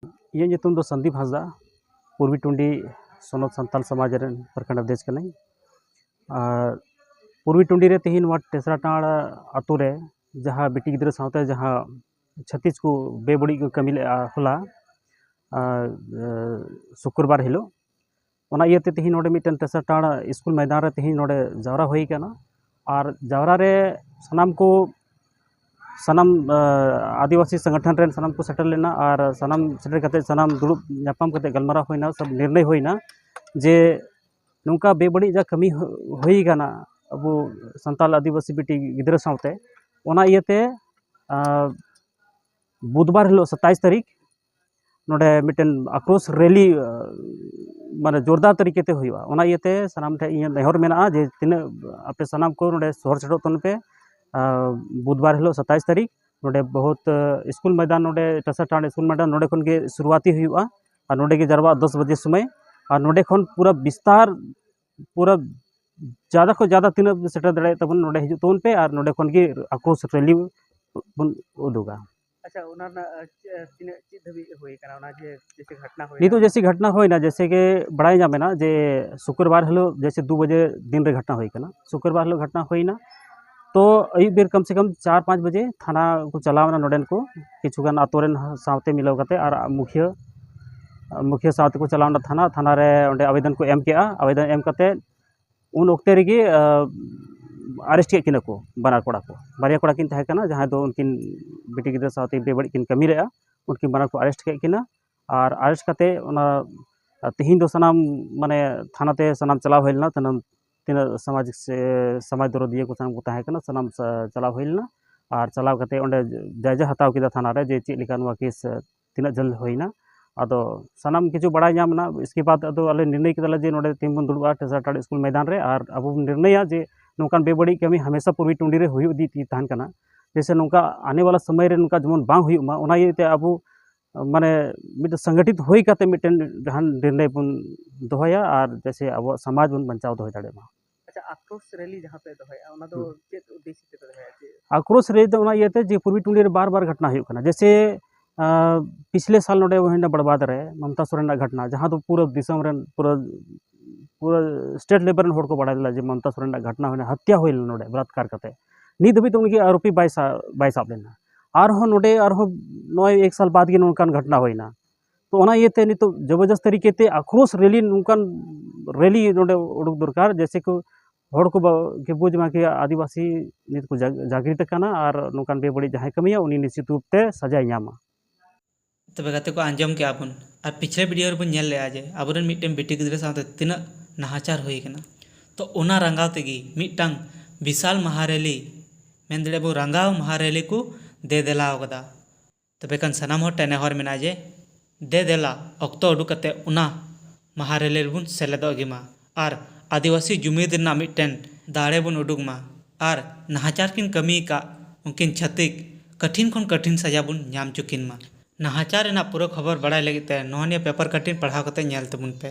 ᱤᱧᱟᱹᱜ ᱧᱩᱛᱩᱢ ᱫᱚ ᱥᱚᱱᱫᱤᱯ ᱦᱟᱸᱥᱫᱟ, ᱯᱩᱨᱵᱤ ᱴᱩᱸᱰᱤ ᱥᱚᱱᱚᱛ ᱥᱟᱱᱛᱟᱞ ᱥᱚᱢᱟᱡᱽ ᱨᱮᱱ ᱯᱨᱚᱠᱷᱚᱸᱰ ᱚᱫᱷᱭᱚᱠᱥ ᱠᱟᱹᱱᱟᱹᱧ। ᱟᱨ ᱯᱩᱨᱵᱤ ᱴᱩᱸᱰᱤ ᱨᱮ ᱛᱮᱦᱮᱧ ᱱᱚᱣᱟ ᱴᱮᱥᱨᱟ ᱴᱟᱸᱲ ᱟᱛᱳ ᱨᱮ ᱡᱟᱦᱟᱸ ᱵᱤᱴᱤ ᱜᱤᱫᱽᱨᱟᱹ ᱥᱟᱶᱛᱮ ᱡᱟᱦᱟᱸ ᱪᱷᱟᱹᱛᱤᱥ ᱠᱚ ᱵᱮᱵᱟᱹᱲᱤᱡ ᱠᱚ ᱠᱟᱹᱢᱤ ᱞᱮᱜᱼᱟ ᱦᱚᱞᱟ ᱥᱩᱠᱨᱵᱟᱨ ᱦᱤᱞᱳᱜ, ᱚᱱᱟ ᱤᱭᱟᱹᱛᱮ ᱛᱮᱦᱮᱧ ᱱᱚᱰᱮ ᱢᱤᱫᱴᱮᱱ ᱴᱮᱥᱨᱟ ᱴᱟᱸᱲ ᱥᱠᱩᱞ ᱢᱚᱭᱫᱟᱱ ᱨᱮ ᱛᱮᱦᱮᱧ ᱱᱚᱰᱮ ᱡᱟᱣᱨᱟ ᱦᱩᱭ ᱟᱠᱟᱱᱟ। ᱟᱨ ᱡᱟᱣᱨᱟ ᱨᱮ ᱥᱟᱱᱟम आदिवासी संगठन रेन सानाम को सेटल लेना और सानाम सेटल करते सानाम दुड़ुब ᱧᱟᱯᱟᱢ करते गलमारा होना सब निर्णय होना जे नौका बेबड़ी जा कमी हुई गाना अब संताल आदिवासी बिटी गिद्रा सावते ओना इयते बुधवार हिलो 27 तारीख नोडे मिटन आक्रोश रैली माने जोरदार तरीके ते हुआ ओना इयते सानाम ठे इन नेहर मेना जे तिना आपे सानाम को नोडे शहर सेटल तन पे बुधवार हिलो 27 तारीख नोडे बहुत स्कूल मैदान नोडे टेसरा टाँड़ स्कूल मैदान नोडे खन गे शुरुआती हुआ और नोडे गे जरवा 10 बजे समय और नोडे खन पूरा विस्तार पूरा ज़्यादा को ज़्यादा तीन सेटर दड़े तबन नोडे हिजु तबन पे और नोडे खन गे आक्रोश रैली बन उदुगा। अच्छा नितो जैसी घटना हुई ना जैसे कि बड़ाई जामे ना जे शुक्रवार हिलो जैसे 2 बजे दिन रे घटना हुई ना शुक्रवार हिलो घटना हुई ना तो अयुब बेर कम से कम 4-5 बजे थाना को चलावना नोडेन को किछुगान आतोरेन सावते मिलाव कते और मुखिया सावते को चलावना थाना रे ओंडे आवेदन को एम केआ आवेदन एम कते उन ओक्ते रेगे अरेस्ट के किना को बानार कोड़ा को बारिया कोड़ा किन तहे कना जहां दो उनकिन बेटी गिद्रा सावते बेबड़ी किन कमी रेआ उनकिन बानार को अरेस्ट के किना और अरेस्ट कते ओना तेहिन दो सनाम माने थानाते सनाम चलाव होइलना तीन समाज दरदिया को साम को तहे कना सनाम चलाव होइलना और चलाव कते ओंडे जायजा हताव किदा थाना रे जे चेक लेका नवा केस तीना जल होइना आदो सनाम किछु बड़ा नामना इसके बाद अदो अले निर्णय किदाले जे नोडे तीन बन दुड़बा टेसरा टाँड़ स्कूल मैदान रे और अब निर्णय जे नौकान बेबड़ी कमी हमेशा पूर्वी टुंडी रे हुई दी तहन कना जैसे नौका आने वाला समय रे नौका जमन बांग हुई ओना इते अब माने मिट संगठित होई कते मिटन जहान निर्णय बन दोहया और जैसे अब समाज बन बचाव दोहय दाड़े मा। अच्छा आक्रोश रैली जहां पे दोहया ओना दो चेत उद्देश्य ते दोहया जे आक्रोश रैली तो ओना इते जे पूर्वी टुंडी रे बार-बार घटना हुई कना जैसे पिछले साल नोडे होइना बड़बाद रे ममता सोरेन घटना जहां तो पूरा दिसम रेन पूरा स्टेट लेवल रेन होड़ को बड़ाइला जे ममता सोरेन घटना होइना हत्या होइल नोडे बलात्कार कते नित धबी तो उनकी आरोपी बाय साब लेना और नोडे और नय 1 साल बाद गे नोनकान घटना होइना तो ओना इते नितो जबरदस्त तरीके ते आक्रोश रैली नोनकान रैली नोडे उडुक दरकार जैसे को होड़ को के बुझमा कि आदिवासी नित को जागृत करना और नोनकान बेबड़ी जहां कमिया उनी निश्चित रूप ते सजाय नामा। तबे गाते को आंजम के आपन और पिछले वीडियो रे बन नेल ले जे आबरन मिटन बेटी गिद्रा साथे तिना नाहाचार होई कना तो ओना रंगाव तेगी मिटन विशाल महारैली मेंदड़े बो रंगाव महारैली को दे देलाव कदा तबे कन सनाम हो टेने हर मेना जे दे देला अक्तो उडु कते उना महारैली बुन सेलेदो गिमा और आदिवासी जुमीद ना मिटन दाड़े बुन उडुक मा और नाहाचार किन कमी का उनकिन छतिक कठिन खन कठिन सजा बुन नाम चुकिन मा नाहाचार ना पूरा खबर बड़ा लगी ते नोनिया पेपर कटिन पढ़ाव कते नेल तबुन पे।